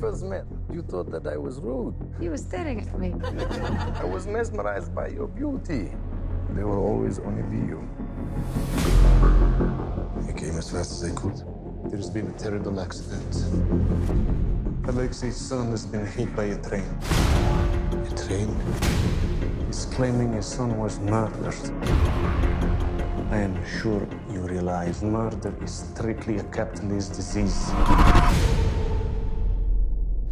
first met, you thought that I was rude. He was staring at me. I was mesmerized by your beauty. They will always only be you. I came as fast as I could. There's been a terrible accident. Alexei's son has been hit by a train. A train? He's claiming his son was murdered. I am sure you realize murder is strictly a capitalist disease.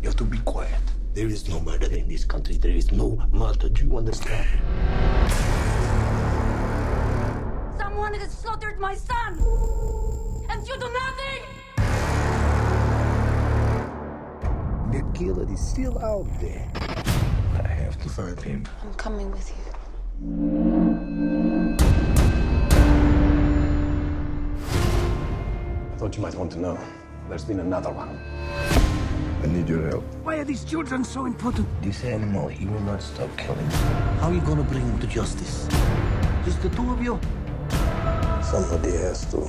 You have to be quiet. There is no murder in this country. There is no murder. Do you understand? Someone has slaughtered my son! And you do nothing! The killer is still out there. I have to find him. I'm coming with you. I thought you might want to know. There's been another one. I need your help. Why are these children so important? This animal, he will not stop killing. How are you gonna bring him to justice? Just the two of you? Somebody has to.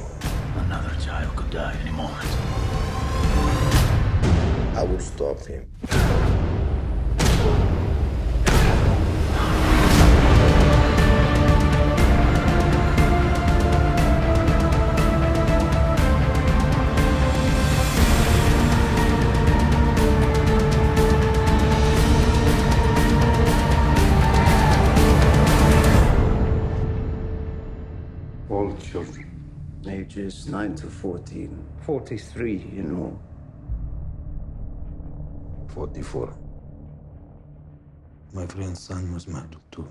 Another child could die any moment. I will stop him. All children. Ages 9 to 14. 43 in all. 44. My friend's son was murdered too.